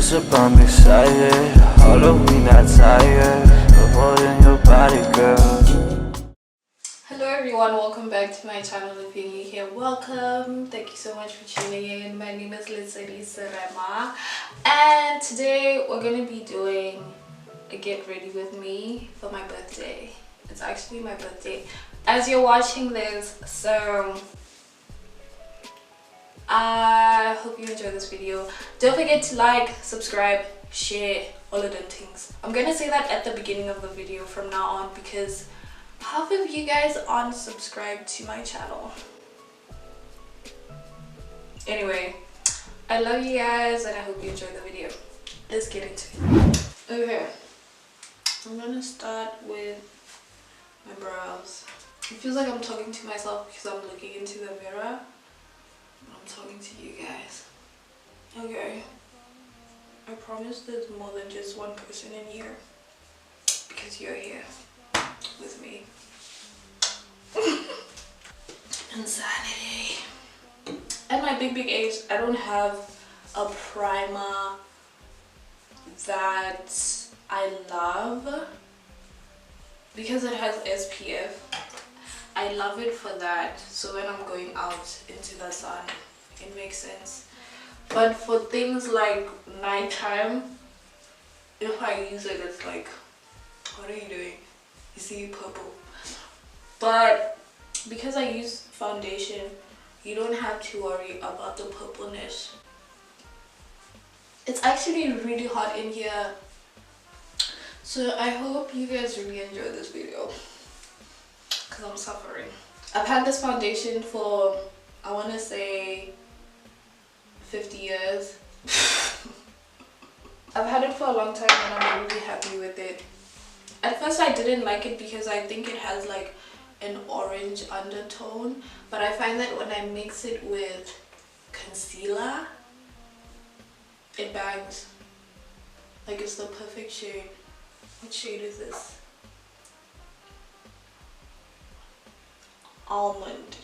close up, I'm excited. All of me not tired of holding your body, girl. Hello everyone, welcome back to my channel. If you're new here, welcome. Thank you so much for tuning in. My name is Kaisleyserema, and today we're gonna be doing a get ready with me for my birthday. It's actually my birthday as you're watching this, so I hope you enjoy this video. Don't forget to like, subscribe, share, all of them things. I'm gonna say that at the beginning of the video from now on because half of you guys aren't subscribed to my channel. Anyway, I love you guys and I hope you enjoy the video. Let's get into it. Okay, I'm gonna start with my brows. It feels like I'm talking to myself because I'm looking into the mirror. I'm talking to you guys. Okay, I promise there's more than just one person in here because you're here with me. Insanity. At my big age, I don't have a primer that I love because it has SPF. I love it for that, so when I'm going out into the sun, it makes sense. But for things like nighttime, if I use it, it's like, what are you doing? You see purple. But because I use foundation, you don't have to worry about the purpleness. It's actually really hot in here, so I hope you guys really enjoy this video because I'm suffering. I've had this foundation for, I want to say 50 years. I've had it for a long time and I'm really happy with it. At first I didn't like it because I think it has like an orange undertone, but I find that when I mix it with concealer, it bangs. Like it's the perfect shade. What shade is this? Almond.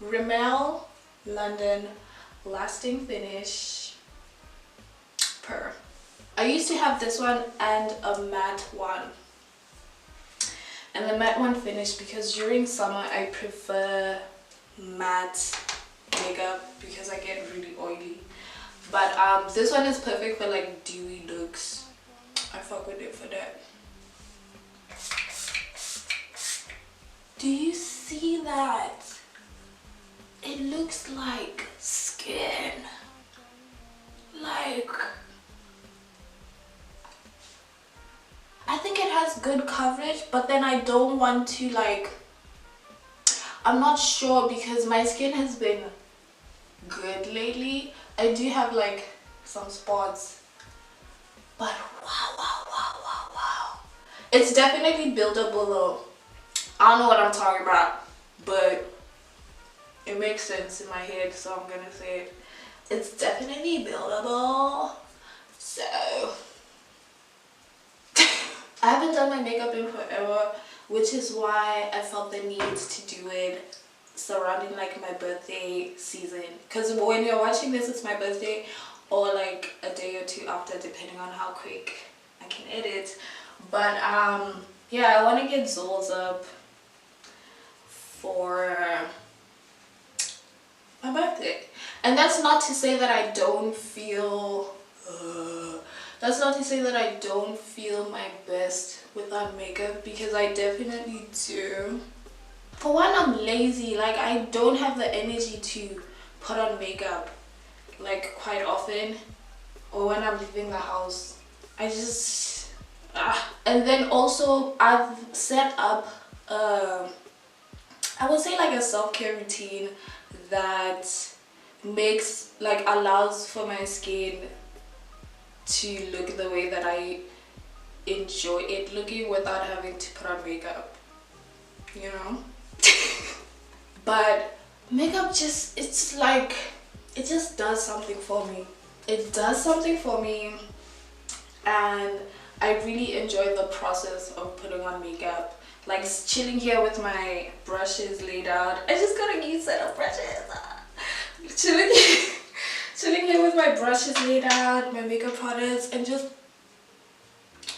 Rimmel London Lasting Finish Pearl. I used to have this one and a matte one. And the matte one finished because during summer I prefer matte makeup because I get really oily. But this one is perfect for like dewy looks. I fuck with it for that. Do you see that? It looks like skin. Like, I think it has good coverage, but then I don't want to like, I'm not sure because my skin has been good lately. I do have like some spots, but wow. It's definitely buildable though. I don't know what I'm talking about, but it makes sense in my head, so I'm gonna say it. It's definitely buildable. So I haven't done my makeup in forever, which is why I felt the need to do it surrounding like my birthday season. Because when you're watching this, it's my birthday or like a day or two after, depending on how quick I can edit. But yeah, I want to get Zols up for my birthday. And that's not to say that I don't feel my best without makeup, because I definitely do. For one, I'm lazy. Like, I don't have the energy to put on makeup like quite often, or when I'm leaving the house. I just and then also I've set up I would say like a self-care routine that makes, like, allows for my skin to look the way that I enjoy it looking without having to put on makeup, you know. But makeup just, it's like, it just does something for me. It does something for me, and I really enjoy the process of putting on makeup. Like chilling here with my brushes laid out. I just got a new set of brushes. Chilling here with my brushes laid out, my makeup products, and it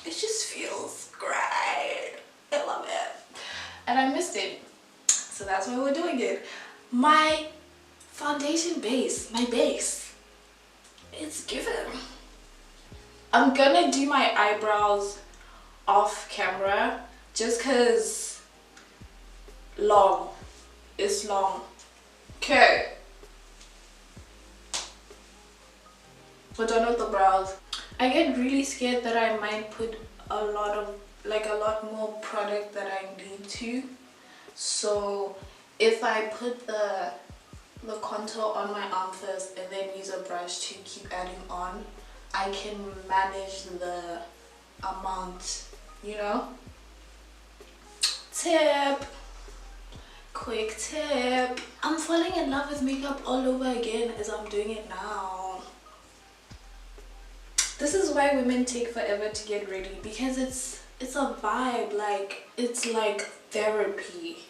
just feels great. I love it. And I missed it. So that's why we're doing it. My foundation base, my base, it's given. I'm gonna do my eyebrows off camera just because it's long. Okay. We're done with the brows. I get really scared that I might put a lot more product that I need to. So if I put the contour on my arm first and then use a brush to keep adding on, I can manage the amount, you know? Quick tip. I'm falling in love with makeup all over again as I'm doing it now. This is why women take forever to get ready, because it's a vibe, like it's like therapy.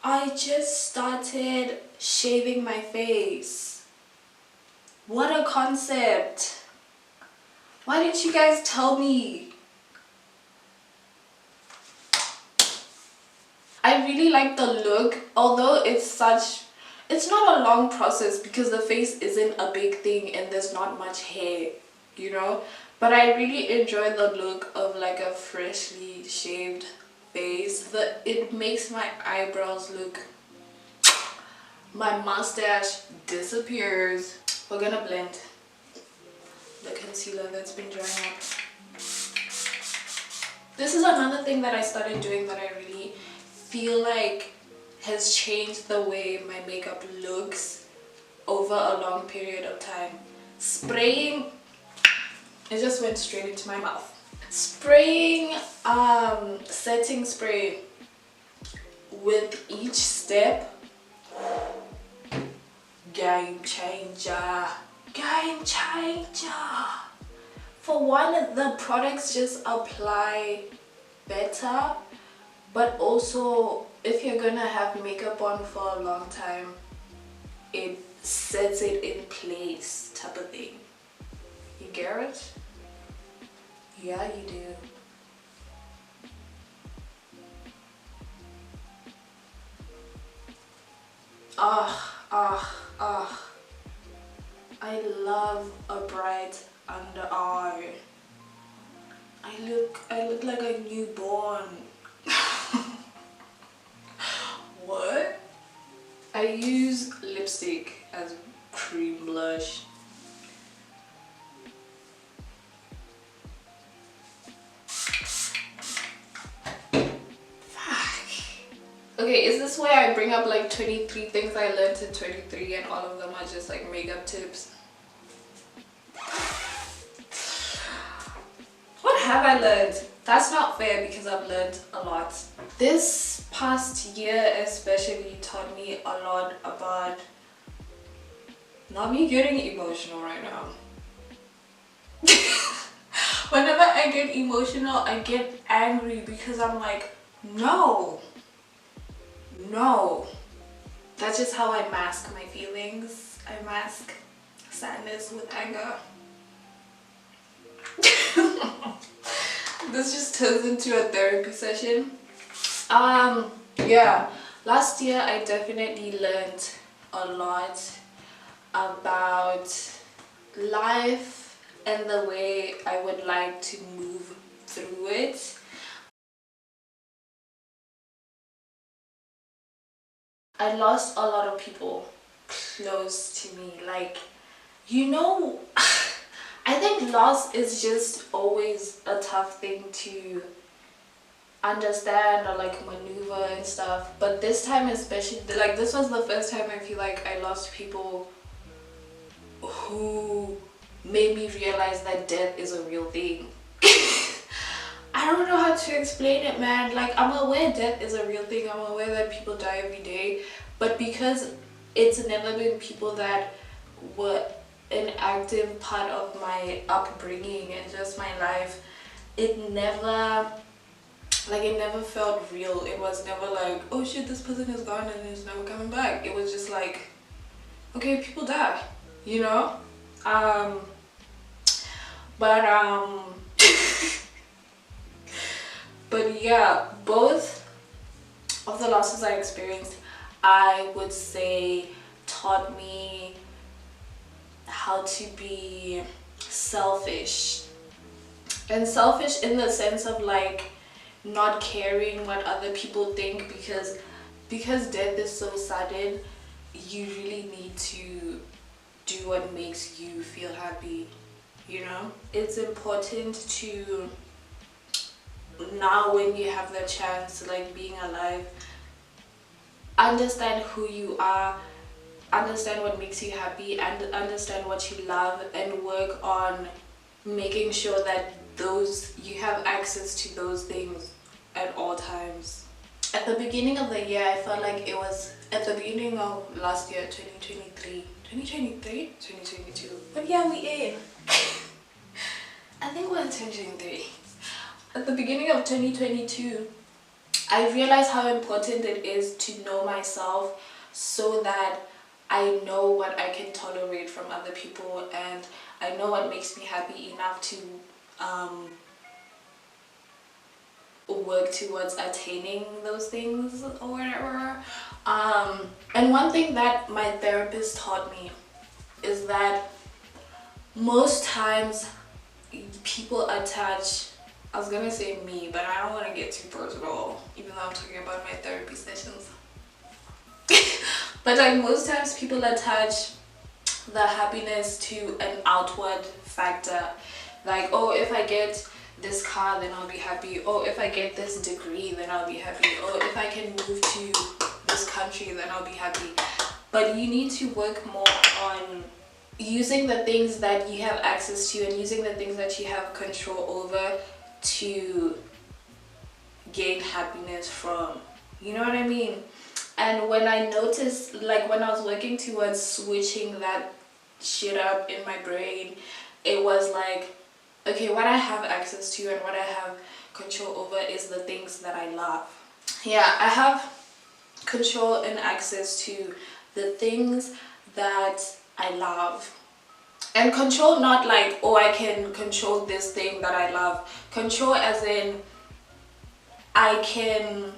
I just started shaving my face. What a concept. Why didn't you guys tell me? I really like the look, although it's not a long process because the face isn't a big thing and there's not much hair, you know? But I really enjoy the look of like a freshly shaved face. It makes my eyebrows look, my mustache disappears. We're gonna blend the concealer that's been drying up. This is another thing that I started doing that I really feel like has changed the way my makeup looks over a long period of time. Spraying, it just went straight into my mouth. Spraying setting spray with each step, game changer. For one, the products just apply better, but also if you're gonna have makeup on for a long time, it sets it in place type of thing. You get it? Yeah, you do. I love a bright under eye. I look like a newborn. What? I use lipstick as cream blush. Okay, is this where I bring up like 23 things I learned in 23 and all of them are just like makeup tips? What have I learned? That's not fair because I've learned a lot. This past year especially taught me a lot about not me getting emotional right now. Whenever I get emotional, I get angry because I'm like, no. That's just how I mask my feelings. I mask sadness with anger. This just turns into a therapy session. Yeah, last year I definitely learned a lot about life and the way I would like to move through it. I lost a lot of people close to me, like, you know, I think loss is just always a tough thing to understand or like maneuver and stuff, but this time especially, like this was the first time I feel like I lost people who made me realize that death is a real thing. I don't know how to explain it, man. Like, I'm aware death is a real thing, I'm aware that people die every day, but because it's never been people that were an active part of my upbringing and just my life, it never felt real. It was never like, oh shit, this person is gone and is never coming back. It was just like, okay, people die. you know. But but yeah, both of the losses I experienced, I would say, taught me how to be selfish. And selfish in the sense of like not caring what other people think, because death is so sudden. You really need to do what makes you feel happy, you know. It's important to, now when you have the chance, like being alive, understand who you are, understand what makes you happy, and understand what you love, and work on making sure that you have access to those things at all times. At the beginning of the year, I felt like it was at the beginning of last year, 2022. What year are we in? I think we're in 2023. At the beginning of 2022, I realized how important it is to know myself, so that I know what I can tolerate from other people, and I know what makes me happy enough to work towards attaining those things or whatever. And one thing that my therapist taught me is that most times people attach, I was gonna say me, but I don't want to get too personal, even though I'm talking about my therapy sessions. But like most times people attach the happiness to an outward factor. Like, oh, if I get this car, then I'll be happy. Oh, if I get this degree, then I'll be happy. Oh, if I can move to this country, then I'll be happy. But you need to work more on using the things that you have access to and using the things that you have control over to gain happiness from. You know what I mean? And when I noticed, like when I was working towards switching that shit up in my brain, it was like, okay, what I have access to and what I have control over is the things that I love. Yeah, I have control and access to the things that I love. And control, not like, oh, I can control this thing that I love. Control as in, I can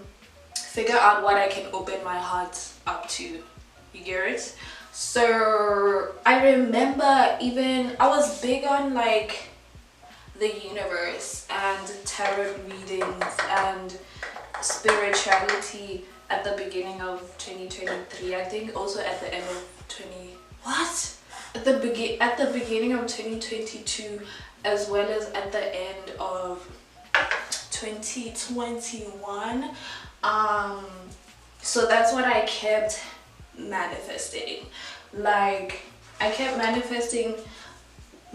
figure out what I can open my heart up to. You get it? So I remember I was big on like the universe and tarot readings and spirituality at the beginning of 2023. I think also at the end of at the beginning of 2022, as well as at the end of 2021. So that's what I kept manifesting. Like I kept manifesting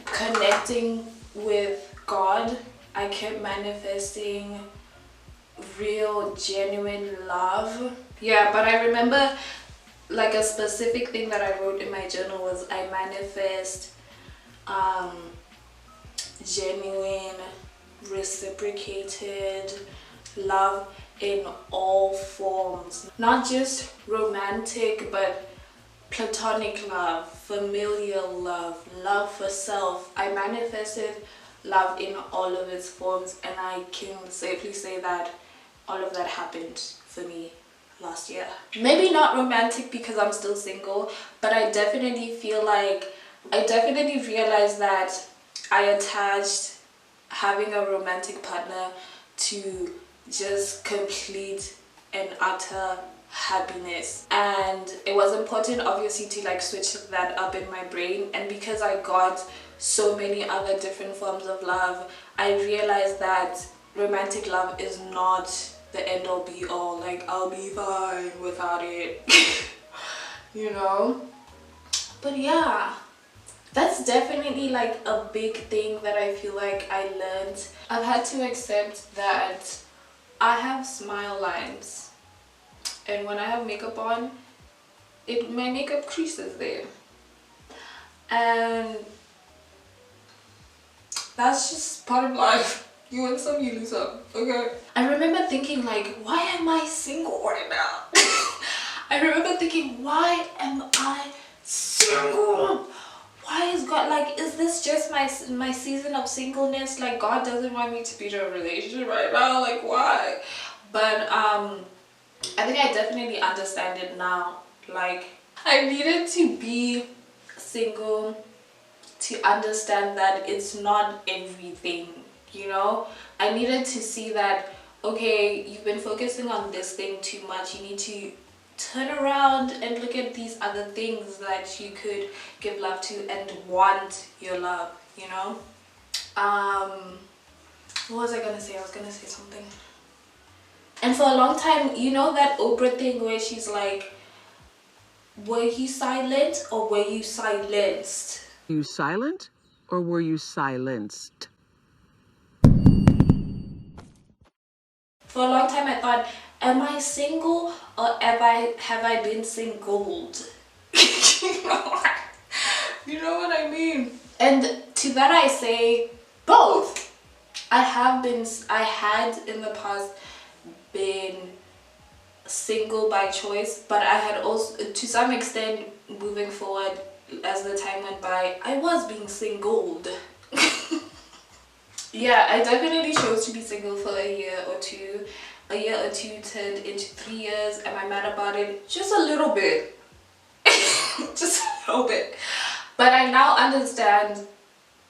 connecting with God. I kept manifesting real genuine love. Yeah, but I remember like a specific thing that I wrote in my journal was I manifest genuine, reciprocated love in all forms, not just romantic but platonic love, familial love, love for self. I manifested love in all of its forms, and I can safely say that all of that happened for me last year. Maybe not romantic because I'm still single, but I definitely realized that I attached having a romantic partner to just complete and utter happiness, and it was important obviously to like switch that up in my brain. And because I got so many other different forms of love, I realized that romantic love is not the end all be all. Like I'll be fine without it. You know. But yeah, that's definitely like a big thing that I feel like I learned. I've had to accept that I have smile lines, and when I have makeup on, my makeup creases there, and that's just part of life. You win some, you lose some, okay? I remember thinking like, why am I single right now? I remember thinking, why am I single? this just my season of singleness? Like, God doesn't want me to be in a relationship right now. Like, why? But I think I definitely understand it now. Like, I needed to be single to understand that it's not everything, you know. I needed to see that, okay, you've been focusing on this thing too much. You need to turn around and look at these other things that you could give love to and want your love, you know. What was I gonna say? I was gonna say something. And for a long time, you know that Oprah thing where she's like, were you silent or were you silenced? You silent or were you silenced? For a long time I thought, am I single or have I been singled? You know what I mean? And to that I say both. I had in the past been single by choice, but I had also, to some extent, moving forward as the time went by, I was being singled. Yeah, I definitely chose to be single for a year or two. A year or two turned into 3 years. Am I mad about it? Just a little bit. Just a little bit. But I now understand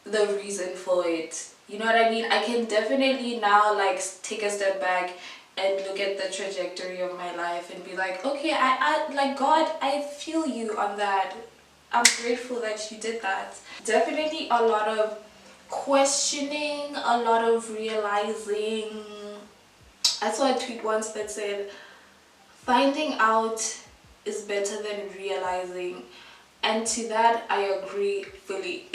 the reason for it. You know what I mean? I can definitely now like take a step back and look at the trajectory of my life and be like, okay, I like, God, I feel you on that. I'm grateful that you did that. Definitely a lot of questioning, a lot of realizing. I saw a tweet once that said, finding out is better than realizing. And to that, I agree fully.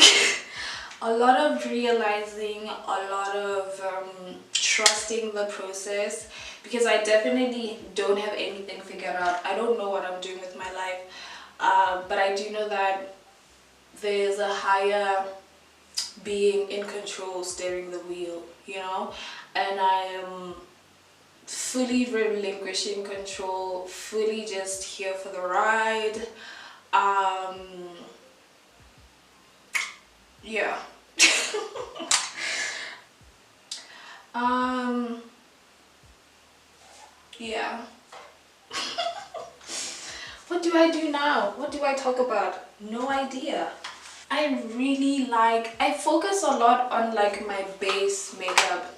A lot of realizing, a lot of trusting the process, because I definitely don't have anything figured out. I don't know what I'm doing with my life, but I do know that there's a higher being in control steering the wheel, you know, and I am fully relinquishing control, fully just here for the ride. Yeah. Yeah. What do I do now? What do I talk about? No idea. I focus a lot on like my base makeup,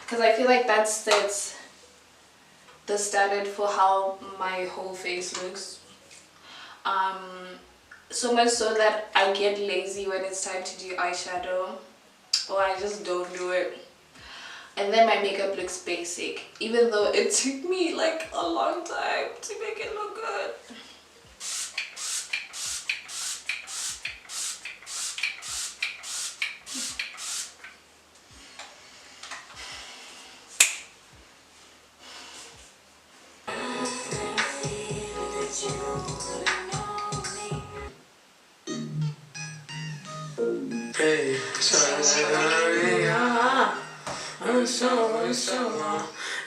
because I feel like that sets the standard for how my whole face looks. So much so that I get lazy when it's time to do eyeshadow, or I just don't do it. And then my makeup looks basic, even though it took me like a long time to make it look good. Hey,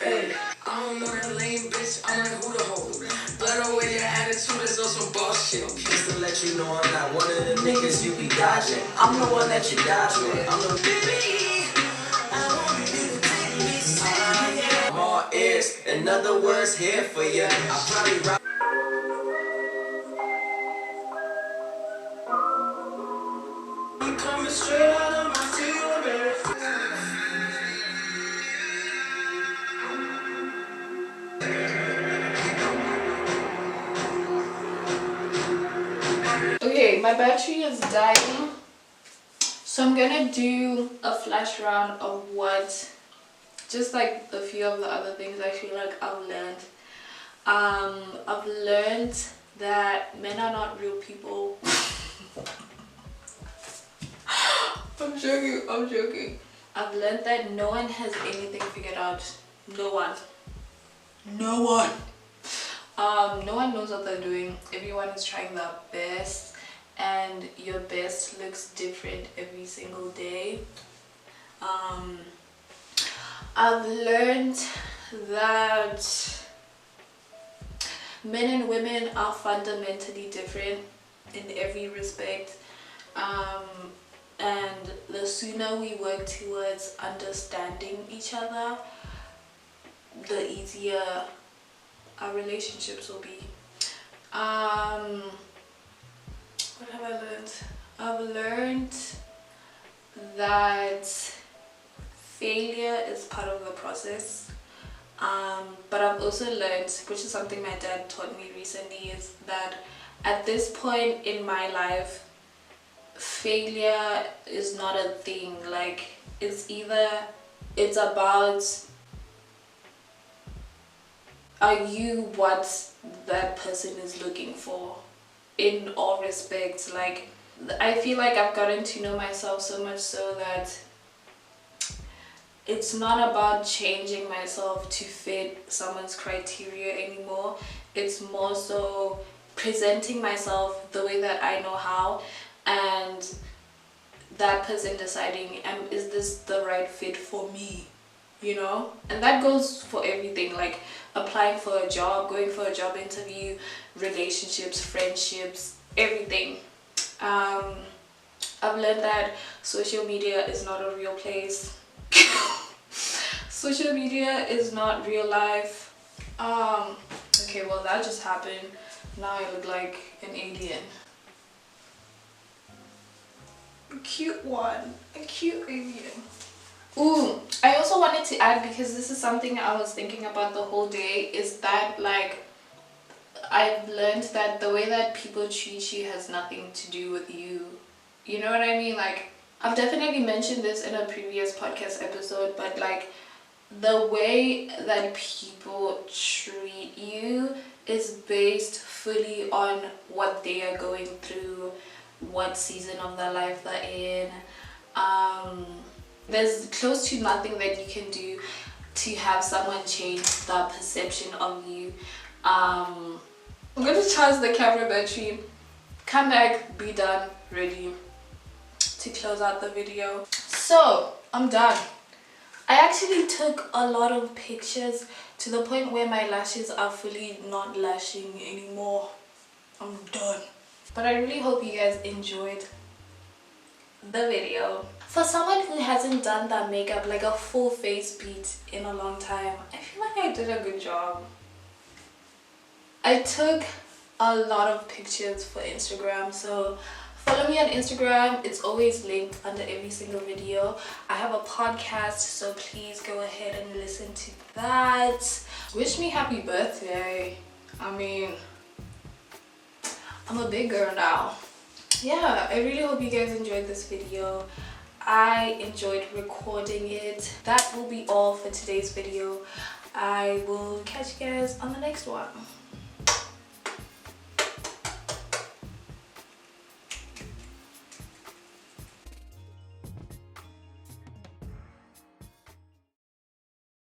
hey, I don't know that lame bitch, I'm like who the hoe. But away your attitude is on some bullshit. Just to let you know I'm not one of the niggas you be dodging. I'm the one that you dodge with. I'm the baby. I want you to take me serious. I'm all ears, in other words, here for you. I probably rock. You coming straight out of my field, baby. Okay, my battery is dying, so I'm gonna do a flash round of what, just like a few of the other things I feel like I've learned. I've learned that men are not real people. I'm joking. I've learned that no one has anything figured out. No one. No one knows what they're doing. Everyone is trying their best, and your best looks different every single day. I've learned that men and women are fundamentally different in every respect. And the sooner we work towards understanding each other, the easier our relationships will be. What have I learned? I've learned that failure is part of the process. But I've also learned, which is something my dad taught me recently, is that at this point in my life, failure is not a thing. Like, it's about, are you what that person is looking for in all respects. Like, I feel like I've gotten to know myself so much so that it's not about changing myself to fit someone's criteria anymore. It's more so presenting myself the way that I know how, and that person deciding, is this the right fit for me, you know? And that goes for everything, like applying for a job, going for a job interview, relationships, friendships, everything. I've learned that social media is not a real place. Social media is not real life. Okay, well, that just happened. Now I look like an alien. A cute one. A cute alien. Ooh, I also wanted to add, because this is something I was thinking about the whole day, is that, like, I've learned that the way that people treat you has nothing to do with you. You know what I mean? Like, I've definitely mentioned this in a previous podcast episode, but like, the way that people treat you is based fully on what they are going through, what season of their life they're in. There's close to nothing that you can do to have someone change the perception of you. I'm gonna charge the camera battery, come back, be done, ready to close out the video. So I'm done. I actually took a lot of pictures to the point where my lashes are fully not lashing anymore. I'm done. But I really hope you guys enjoyed the video. For someone who hasn't done that makeup, like a full face beat, in a long time, I feel like I did a good job. I took a lot of pictures for Instagram, so follow me on Instagram. It's always linked under every single video. I have a podcast, so please go ahead and listen to that. Wish me happy birthday. I mean, I'm a big girl now. Yeah, I really hope you guys enjoyed this video. I enjoyed recording it. That will be all for today's video. I will catch you guys on the next one.